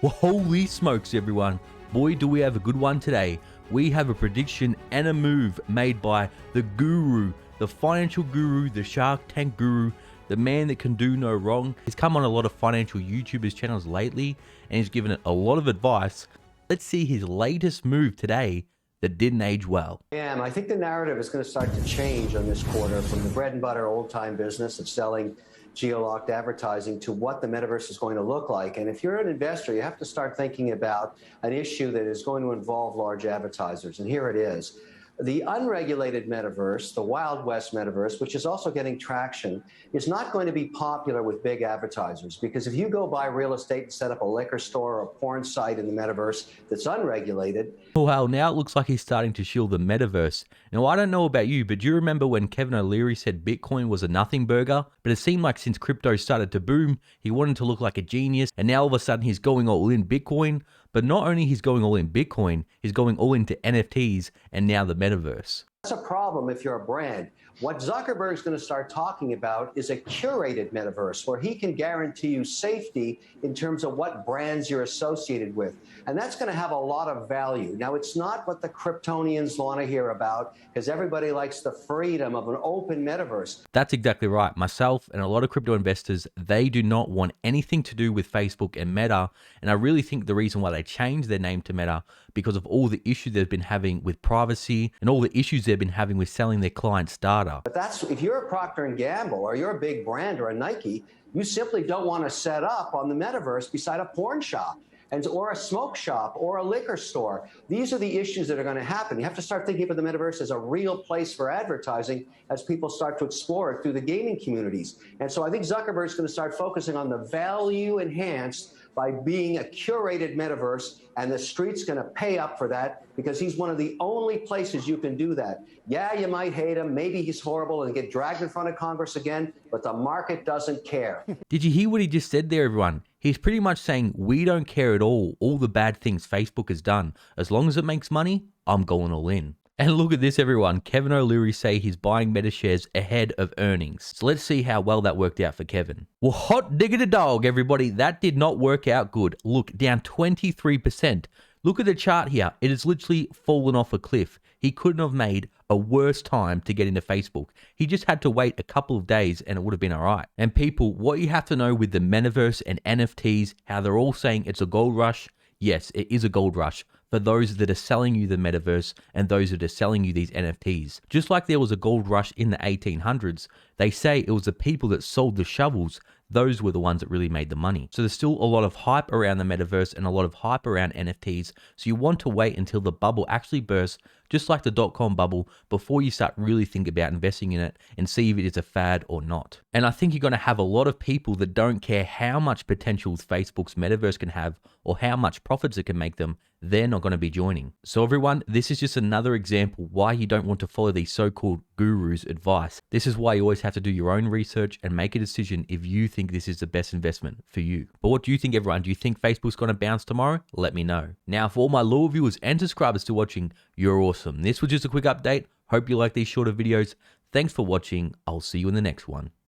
Well, holy smokes, everyone. Boy, do we have a good one today. We have a prediction and a move made by the guru, the financial guru, the Shark Tank guru, the man that can do no wrong. He's come on a lot of financial YouTubers channels lately, and he's given it a lot of advice. Let's see his latest move today that didn't age well. Yeah, I think the narrative is going to start to change on this quarter from the bread and butter old-time business of selling geo-locked advertising to what the metaverse is going to look like. And if you're an investor, you have to start thinking about an issue that is going to involve large advertisers. And here it is. The unregulated metaverse, the Wild West metaverse, which is also getting traction, is not going to be popular with big advertisers, because if you go buy real estate and set up a liquor store or a porn site in the metaverse that's unregulated. Well, now it looks like he's starting to shield the metaverse. Now, I don't know about you, but do you remember when Kevin O'Leary said Bitcoin was a nothing burger? But it seemed like since crypto started to boom, he wanted to look like a genius, and now all of a sudden he's going all in Bitcoin. But not only he's going all in Bitcoin, he's going all into NFTs and now the metaverse. That's a problem if you're a brand. What Zuckerberg's going to start talking about is a curated metaverse where he can guarantee you safety in terms of what brands you're associated with. And that's going to have a lot of value. Now, it's not what the Kryptonians want to hear about, because everybody likes the freedom of an open metaverse. That's exactly right. Myself and a lot of crypto investors, they do not want anything to do with Facebook and Meta. And I really think the reason why they changed their name to Meta, because of all the issues they've been having with privacy and all the issues they've been having with selling their clients' data. But that's, if you're a Procter & Gamble or you're a big brand or a Nike, you simply don't want to set up on the metaverse beside a porn shop or a smoke shop or a liquor store. These are the issues that are going to happen. You have to start thinking about the metaverse as a real place for advertising as people start to explore it through the gaming communities. And so I think Zuckerberg's going to start focusing on the value enhanced by being a curated metaverse, and the street's going to pay up for that because he's one of the only places you can do that. Yeah, you might hate him, maybe he's horrible and get dragged in front of Congress again, but the market doesn't care. Did you hear what he just said there, everyone? He's pretty much saying we don't care at all the bad things Facebook has done. As long as it makes money, I'm going all in. And look at this, everyone. Kevin O'Leary say he's buying Meta shares ahead of earnings. So let's see how well that worked out for Kevin. Well, hot diggity dog, everybody. That did not work out good. Look, down 23%. Look at the chart here. It has literally fallen off a cliff. He couldn't have made a worse time to get into Facebook. He just had to wait a couple of days and it would have been all right. And people, what you have to know with the metaverse and NFTs, how they're all saying it's a gold rush. Yes, it is a gold rush for those that are selling you the metaverse and those that are selling you these NFTs. Just like there was a gold rush in the 1800s, they say it was the people that sold the shovels. Those were the ones that really made the money. So there's still a lot of hype around the metaverse and a lot of hype around NFTs. So you want to wait until the bubble actually bursts, just like the .com bubble, before you start really think about investing in it and see if it is a fad or not. And I think you're going to have a lot of people that don't care how much potential Facebook's metaverse can have or how much profits it can make them. They're not going to be joining. So everyone, this is just another example why you don't want to follow these so-called gurus' advice. This is why you always have to do your own research and make a decision if you think this is the best investment for you. But what do you think, everyone? Do you think Facebook's going to bounce tomorrow? Let me know. Now, for all my loyal viewers and subscribers still watching, you're awesome. This was just a quick update. Hope you like these shorter videos. Thanks for watching. I'll see you in the next one.